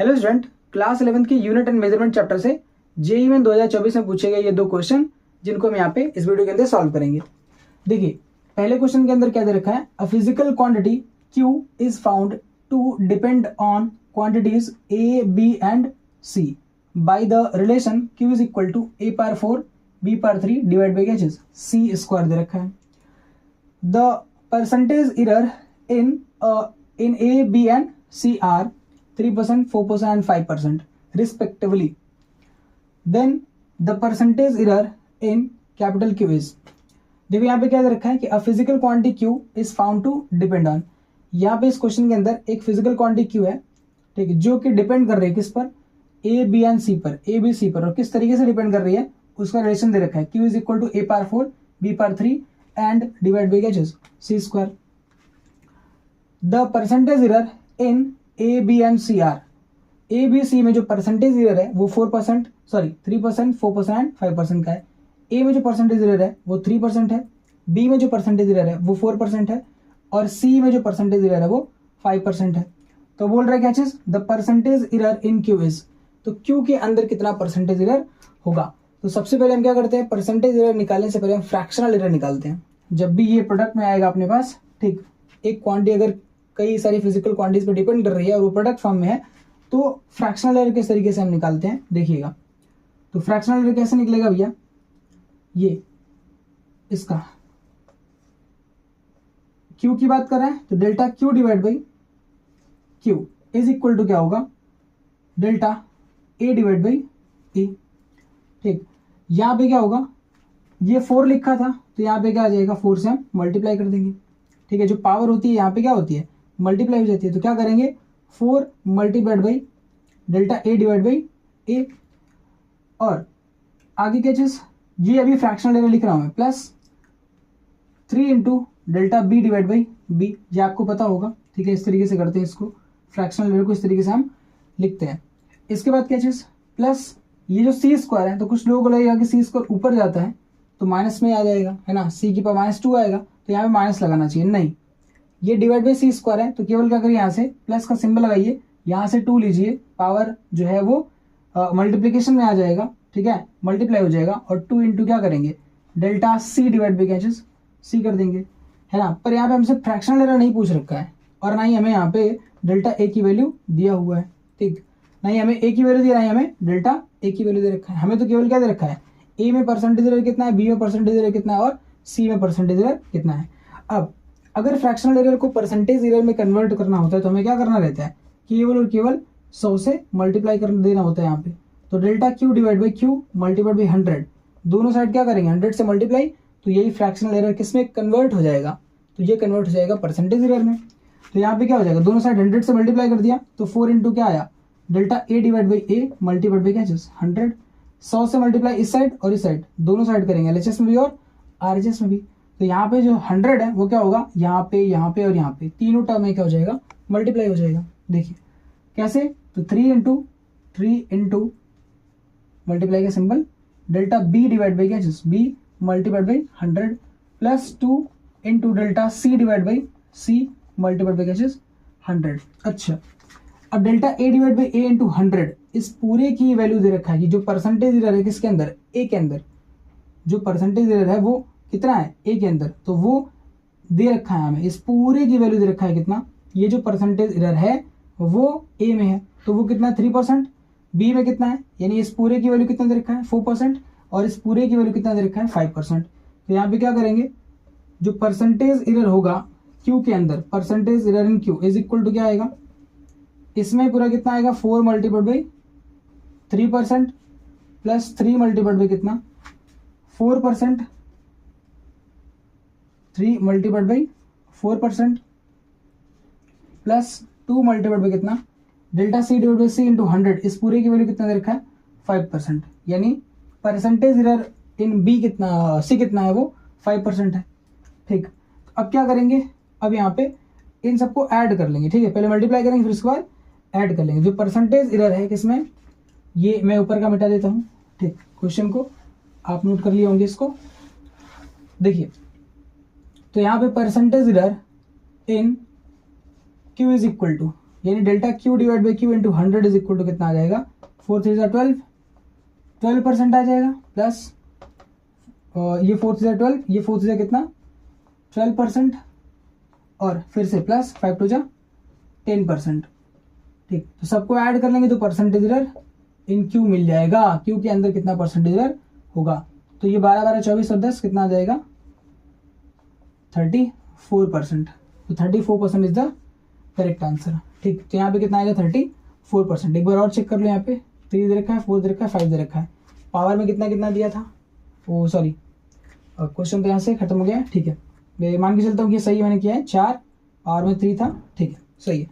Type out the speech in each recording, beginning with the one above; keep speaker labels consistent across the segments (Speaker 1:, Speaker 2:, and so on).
Speaker 1: Hello student, class 11 की unit and measurement chapter से JEE में 2024 में पूछे गए ये दो क्वेश्चन जिनको हम यहाँ पे इस वीडियो के अंदर सॉल्व करेंगे। देखिए, पहले क्वेश्चन के अंदर क्या दे रखा है, a physical quantity Q is found to depend on quantities A, B and C by the relation Q is equal to A power 4 B power 3 divide by क्या C स्क्वायर दे रखा है। The percentage error in A, B and C are 3%, 4% and 5% respectively. Then the percentage error in capital Q is, देखो यहाँ पे क्या दे रखा है कि a physical quantity Q is found to depend on, यहाँ पे इस क्वेश्चन के अंदर एक physical quantity Q है, ठीक है, जो कि डिपेंड कर रही है किस पर, A, B एंड C पर, A, B, C पर, और किस तरीके से डिपेंड कर रही है उसका रिलेशन दे रखा है Q is equal to A power 4 B power 3 and divide by क्या C square. The percentage error in A, B and C are, A, B, C में जो परसेंटेज एरर है वो 3%, 4% एंड 5% का है। A में जो परसेंटेज एरर है वो 3% है, B में जो परसेंटेज एरर है वो 4% है और C में जो परसेंटेज एरर है वो 5% है। तो बोल रहा है क्या चीज, the percentage error in Q is, तो Q के अंदर कितना परसेंटेज एरर होगा। तो सबसे पहले हम क्या करते हैं, परसेंटेज एरर निकालने से पहले हम फ्रैक्शनल एरर निकालते हैं। जब भी ये प्रोडक्ट में आएगा अपने पास, ठीक, एक क्वांटिटी अगर कई सारी फिजिकल क्वांटिटीज पे डिपेंड कर रही है और वो प्रोडक्ट फॉर्म में है, तो फ्रैक्शनल एरर किस तरीके से हम निकालते हैं देखिएगा। तो फ्रैक्शनल एरर कैसे निकलेगा भैया, ये इसका Q की बात कर रहे हैं तो delta Q divide by Q is equal to क्या होगा, delta A divide by A। ठीक, यहाँ पे क्या होगा, ये 4 लिखा था तो यहाँ पे क्या आ जाएगा, 4 से हम मल्टीप्लाई कर देंगे। ठीक है, जो पावर होती है यहाँ पे क्या होती है, मल्टीप्लाई हो जाती है। तो क्या करेंगे, 4 multiplied by delta A divide by A, और आगे क्या चीज, ये अभी फ्रैक्शनल एरर लिख रहा हूं मैं, plus 3 into delta B divide by B, ये आपको पता होगा। ठीक है, इस तरीके से करते हैं इसको, फ्रैक्शनल एरर को इस तरीके से हम लिखते हैं। इसके बाद क्या चीज, प्लस ये जो C स्क्वायर है, तो कुछ लोगों को लगेगा कि C स्क्वायर ऊपर जाता है तो माइनस में आ जाएगा, है ना, C की पावर -2 आएगा, तो यहाँ पे माइनस लगाना चाहिए, नहीं, ये डिवाइड बाई C स्क्वायर है तो केवल क्या करिए, यहाँ से प्लस का सिंबल लगाइए, यहाँ से 2 लीजिए, पावर जो है वो मल्टीप्लीकेशन में आ जाएगा, ठीक है, मल्टीप्लाई हो जाएगा, और 2 इंटू क्या करेंगे, डेल्टा C डिवाइड बाई क्या चीज C कर देंगे, है ना। पर यहाँ पे हमसे फ्रैक्शनल एरर नहीं पूछ रखा है और ना ही हमें यहाँ पे डेल्टा A की वैल्यू दिया हुआ है, ठीक, ना ही हमें A की वैल्यू दिया, ना ही हमें डेल्टा A की वैल्यू दे रखा है। हमें तो केवल क्या दे रखा है, A में परसेंटेज एरर कितना है, B में परसेंटेज एरर कितना है और C में परसेंटेज एरर कितना है। अब अगर फ्रैक्शनल एरर को परसेंटेज एरर में कन्वर्ट करना होता है तो हमें क्या करना रहता है, केवल और केवल 100 से मल्टीप्लाई कर देना होता है यहाँ पे। तो delta Q divide by Q multiplied by 100, दोनों साइड क्या करेंगे, 100 से मल्टीप्लाई, तो यही फ्रैक्शनल एरर किस में कन्वर्ट हो जाएगा, तो ये कन्वर्ट हो जाएगा परसेंटेज एरर में। तो यहाँ पे क्या हो जाएगा, दोनों साइड 100 से मल्टीप्लाई कर दिया तो 4 इंटू क्या आया, delta A divide by A multiplied by क्या चीज 100, 100 से मल्टीप्लाई इस साइड और इस साइड, दोनों साइड करेंगे, LHS में भी और RHS में भी। तो यहाँ पे जो 100 है वो क्या होगा, यहाँ पे और यहाँ पे तीनों टर्म में क्या हो जाएगा, मल्टीप्लाई हो जाएगा। देखिए कैसे, तो 3 इंटू मल्टीप्लाई का symbol, delta B divide by क्या चीज B multiplied by 100 plus 2 into delta C divide by C multiplied by क्या चीज 100। अच्छा, अब delta A divide by A into 100, इस पूरे की वैल्यू दे रखा है कि जो परसेंटेज एरर है किसके अंदर, A के अंदर, जो परसेंटेज एरर है वो कितना है A के अंदर, तो वो दे रखा है हमें, इस पूरे की वैल्यू दे रखा है कितना, ये जो परसेंटेज एरर है वो A में है तो वो कितना 3%, B में कितना है, यानी इस पूरे की वैल्यू कितना दे रखा है 4%, और इस पूरे की वैल्यू कितना दे रखा है 5%। तो यहाँ पे क्या करेंगे, जो परसेंटेज एरर होगा Q के अंदर, percentage error in Q is equal to क्या आएगा, इसमें पूरा कितना आएगा 4 multiplied by 3% plus 3 multiplied by कितना 4%, 3 multiplied by 4% plus 2 multiplied by कितना, delta C divide by C into 100, इस पूरे की वैल्यू कितना दे रखा है 5%, यानी परसेंटेज एरर इन B कितना, C कितना है वो 5% है। ठीक, अब क्या करेंगे, अब यहाँ पे इन सबको ऐड कर लेंगे, ठीक है, पहले मल्टीप्लाई करेंगे फिर उसके बाद ऐड कर लेंगे। जो परसेंटेज एरर है किसमें, ये मैं ऊपर का मिटा देता हूँ, ठीक, क्वेश्चन को आप नोट कर लिए होंगे इसको। देखिए, तो यहाँ पे percentage error in Q is equal to, यानी delta Q divide by Q into 100 is equal to कितना आ जाएगा, 4 3 12, 12% आ जाएगा, प्लस ये 4 3 12, ये 4 3 कितना 12%, और फिर से प्लस 5 2 10%। ठीक, तो सबको ऐड कर लेंगे तो परसेंटेज एरर इन क्यू मिल जाएगा। क्यू के अंदर कितना परसेंटेज एरर होगा, तो ये 12 12 24 और 10 कितना आ जाएगा 34%। तो 34% इज द करेक्ट आंसर। ठीक, तो यहाँ पे कितना आएगा 34%। एक बार और चेक कर लो, यहाँ पे 3 दे रखा है, 4 दे रखा है, 5 दे रखा है। पावर में कितना कितना दिया था, ओ सॉरी क्वेश्चन तो यहाँ से खत्म हो गया है। ठीक है, मैं मान के चलता हूँ कि सही मैंने किया है, 4 पावर में 3 था। ठीक है, सही है।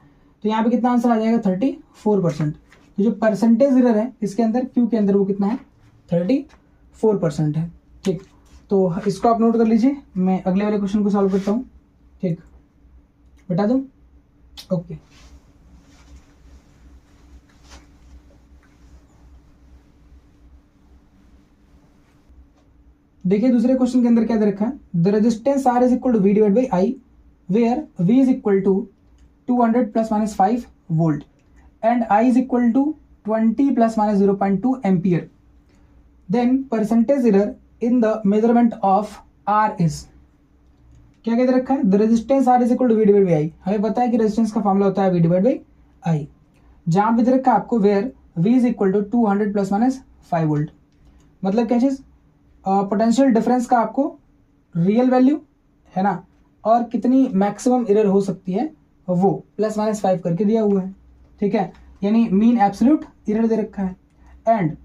Speaker 1: तो यहाँ पे कितना आंसर आ जाएगा 34%। तो जो परसेंटेज एरर है इसके अंदर, क्यू के अंदर, वो कितना है 34% है। ठीक, तो इसको आप नोट कर लीजिए, मैं अगले वाले क्वेश्चन को सॉल्व करता हूँ। ठीक, बता दूँ, ओके। देखिए दूसरे क्वेश्चन के अंदर क्या दे रखा है, the resistance R is equal to V divide by I, where V is equal to 200 plus minus 5 volt and I is equal to 20 plus minus 0.2 ampere, then percentage error in the measurement of R is. क्या दे रखा है, the resistance R is equal to V divide by I. हमें पता है कि resistance का formula होता है वी डिवाइड बाई आई। जहां पे दे रखा है आपको where V is equal to 200 plus minus 5 volt, मतलब क्या चीज, पोटेंशियल डिफरेंस का आपको रियल वैल्यू है ना, और कितनी मैक्सिमम एरर हो सकती है वो प्लस माइनस 5 करके दिया हुआ है। ठीक है, यानी मीन एब्सोल्यूट एरर दे रखा है। And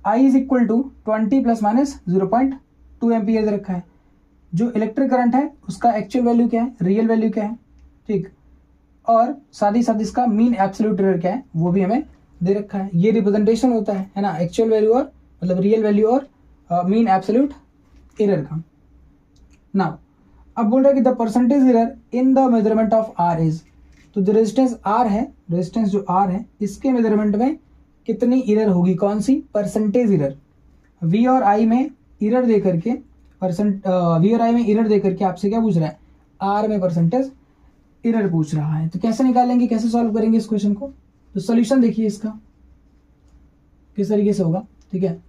Speaker 1: I is equal to 20 plus minus 0.2 ampere दे रखा है। जो इलेक्ट्रिक करंट है उसका एक्चुअल वैल्यू क्या है, रियल वैल्यू क्या है। ठीक, और साथ ही साथ इसका मीन एब्सोल्यूट एरर क्या है वो भी हमें दे रखा है। ये रिप्रेजेंटेशन होता है ना, एक्चुअल वैल्यू और मतलब रियल वैल्यू और मीन एब्सोल्यूट एरर का। नाउ अब बोल रहा है कि the percentage error in the measurement of R is, तो जो रेजिस्टेंस आर है, रेजिस्टेंस जो आर है इसके मेजरमेंट में कितनी एरर होगी, कौन सी, परसेंटेज एरर। वी और आई में एरर दे करके वी और आई में एरर दे करके आपसे क्या पूछ रहा है, आर में परसेंटेज एरर पूछ रहा है। तो कैसे निकालेंगे, कैसे सॉल्व करेंगे इस क्वेश्चन को, तो सोल्यूशन देखिए इसका किस तरीके से होगा। ठीक है,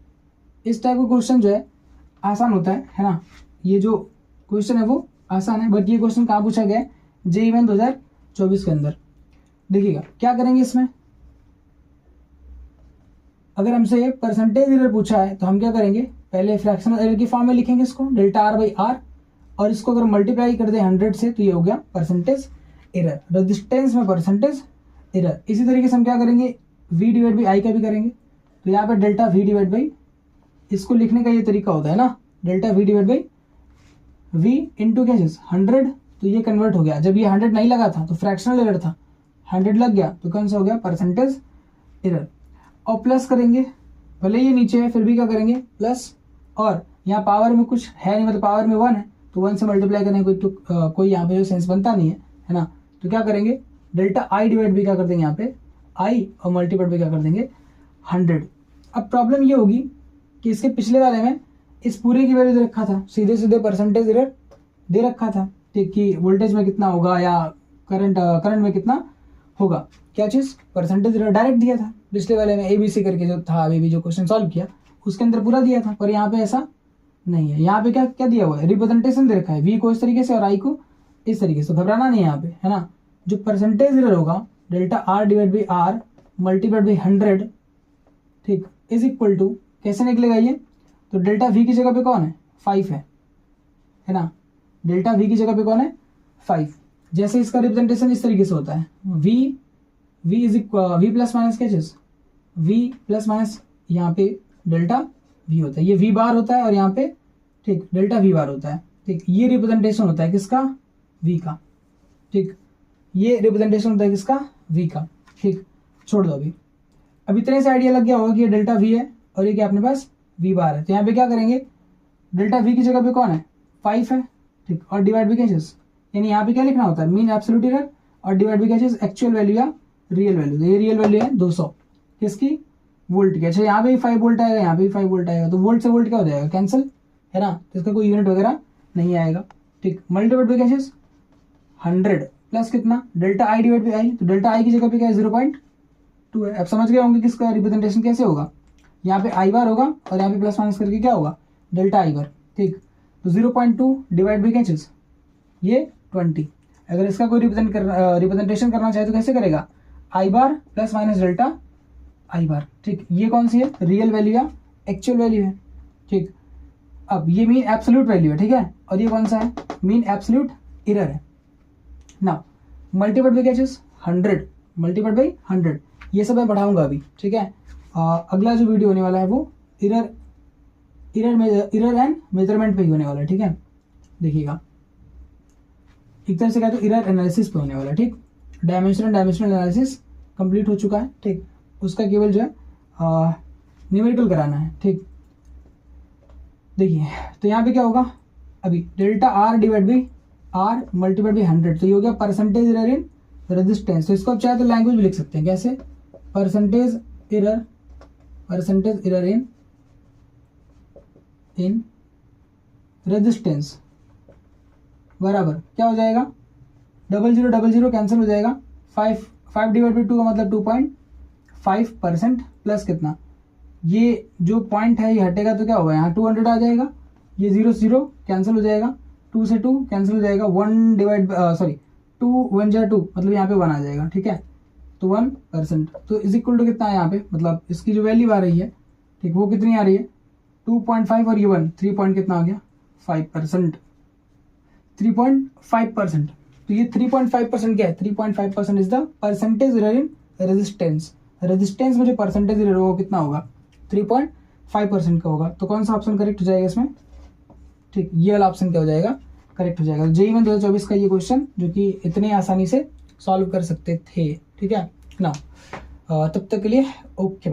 Speaker 1: इस टाइप का क्वेश्चन जो है आसान होता है ना, ये जो क्वेश्चन है वो आसान है, बट ये क्वेश्चन कहाँ पूछा गया है, जेईई मेन 2024 के अंदर। देखिएगा क्या करेंगे इसमें, अगर हमसे परसेंटेज एरर पूछा है तो हम क्या करेंगे, पहले फ्रैक्शनल एरर की फॉर्म में लिखेंगे इसको, डेल्टा आर बाई आर, और इसको अगर मल्टीप्लाई कर दे 100 से तो ये हो गया परसेंटेज एरर, रेजिस्टेंस में परसेंटेज एरर। इसी तरीके से हम क्या करेंगे, वी डिवाइड बाई आई का भी करेंगे। तो यहाँ पे डेल्टा वी डिवाइड बाई, इसको लिखने का ये तरीका होता है ना, delta V divide by V into क्या चीज 100, तो ये कन्वर्ट हो गया। जब ये 100 नहीं लगा था तो फ्रैक्शनल एरर था, 100 लग गया तो कौन सा हो गया, परसेंटेज एरर। और प्लस करेंगे, भले ये नीचे है फिर भी क्या करेंगे प्लस, और यहाँ पावर में कुछ है नहीं, मतलब पावर में 1 है तो 1 से मल्टीप्लाई करने कोई यहाँ पे जो सेंस बनता नहीं है ना। तो क्या करेंगे, डेल्टा आई डिवाइड भी क्या कर देंगे यहाँ पे आई, और मल्टीप्लाई भी क्या कर देंगे 100। अब प्रॉब्लम ये होगी कि इसके पिछले वाले में इस पूरे की वैल्यू दे रखा था, सीधे सीधे परसेंटेज एरर दे रखा था। ठीक, कि वोल्टेज में कितना होगा या करंट में कितना होगा, क्या चीज, परसेंटेज एरर डायरेक्ट दिया था पिछले वाले में, एबीसी करके जो था अभी जो क्वेश्चन सॉल्व किया उसके अंदर पूरा दिया था। पर यहाँ पे ऐसा नहीं है, यहाँ पे क्या क्या दिया हुआ है, रिप्रेजेंटेशन दे रखा है, वी को इस तरीके से और आई को इस तरीके से। घबराना नहीं है यहाँ पे, है ना। जो परसेंटेज एरर होगा delta R divide by R multiplied by 100, ठीक, इज इक्वल टू कैसे निकलेगा ये, तो डेल्टा वी की जगह पे कौन है 5 है ना, डेल्टा वी की जगह पे कौन है 5। जैसे इसका रिप्रेजेंटेशन इस तरीके से होता है, V is equal V plus minus क्या चीज, वी प्लस माइनस यहाँ पे डेल्टा वी होता है, ये वी बार होता है और यहाँ पे ठीक डेल्टा वी बार होता है। ठीक, ये रिप्रेजेंटेशन होता है किसका, वी का। ठीक, ये रिप्रेजेंटेशन होता है किसका, वी का। ठीक, छोड़ दो अब इतने से आइडिया लग गया होगा कि ये डेल्टा वी है और ये क्या अपने पास वी बार है। तो यहाँ पे क्या करेंगे, डेल्टा वी की जगह पे कौन है 5 है, ठीक, और डिवाइड बाई क्या चीज, यानी यहाँ पे क्या लिखना होता है मीन एब्सोल्यूट एरर, और डिवाइड बाई क्या चीज एक्चुअल वैल्यू या रियल वैल्यू। तो ये रियल वैल्यू है 200 किसकी, वोल्ट की। अच्छा, यहाँ पे भी 5 वोल्ट आएगा, यहाँ पे भी 5 वोल्ट आएगा, तो वोल्ट से वोल्ट क्या हो जाएगा, कैंसिल, है ना, तो इसका कोई यूनिट वगैरह नहीं आएगा। ठीक, मल्टीप्लाइड बाई क्या चीज 100, प्लस कितना डेल्टा आई डिवाइड बाई आई, तो डेल्टा आई की जगह पे क्या है 0.2 है। अब समझ गए होंगे किसका रिप्रेजेंटेशन कैसे होगा, यहाँ पे आई बार होगा और यहाँ पे प्लस माइनस करके क्या होगा डेल्टा आई बार, ठीक। तो 0.2 डिवाइड बाई क्या चीज़ ये 20। अगर इसका कोई रिप्रेजेंटेशन करना चाहे तो कैसे करेगा, आई बार प्लस माइनस डेल्टा आई बार, ठीक। ये कौन सी है रियल वैल्यू या एक्चुअल वैल्यू है, ठीक। अब ये मीन एब्सोल्यूट वैल्यू है, ठीक है, और ये कौन सा है मीन एब्सोल्यूट एरर है ना। मल्टीप्लाइड बाई क्या चीज 100, मल्टीप्लाइड बाई 100, ये सब मैं बढ़ाऊंगा अभी, ठीक है। अगला जो वीडियो होने वाला है वो एरर एंड मेजरमेंट पे ही होने वाला है, ठीक है। देखिएगा एक तरह से क्या तो एरर एनालिसिस पे होने वाला है, ठीक। डायमेंशनल एनालिसिस कंप्लीट हो चुका है, ठीक। उसका केवल जो है न्यूमेरिकल कराना है, ठीक। देखिए तो यहाँ पे क्या होगा अभी delta R divide by R multiplied by 100, तो ये हो गया परसेंटेज एरर इन रेजिस्टेंस। तो इसको आप चाहे तो लैंग्वेज भी लिख सकते हैं, कैसे परसेंटेज एरर इन रेजिस्टेंस बराबर क्या हो जाएगा 0000 कैंसिल हो जाएगा, 5 डिवाइड बाई 2 का मतलब 2.5% प्लस कितना ये जो पॉइंट है ये हटेगा तो क्या होगा यहाँ 200 आ जाएगा, ये 0 कैंसिल हो जाएगा, 2 से 2 कैंसिल हो जाएगा, 1 डिवाइड 2 1 जा 2 मतलब यहाँ पे 1 आ जाएगा, ठीक है। तो 1%, तो इज इक्वल टू कितना है यहाँ पे, मतलब इसकी जो वैल्यू आ रही है, ठीक, वो कितनी आ रही है 2.5 और ये 1 3 पॉइंट कितना आ गया 5%, 3.5%। तो ये 3.5% क्या है 3.5% is the percentage error in resistance. Resistance में जो परसेंटेज एरर होगा कितना होगा 3.5% का होगा। तो कौन सा ऑप्शन करेक्ट हो जाएगा इसमें, ठीक, ये वाला ऑप्शन क्या हो जाएगा करेक्ट हो जाएगा। जेईई में 2024 का ये क्वेश्चन जो कि इतने आसानी से सॉल्व कर सकते थे, ठीक है ना। तब तक के लिए ओके।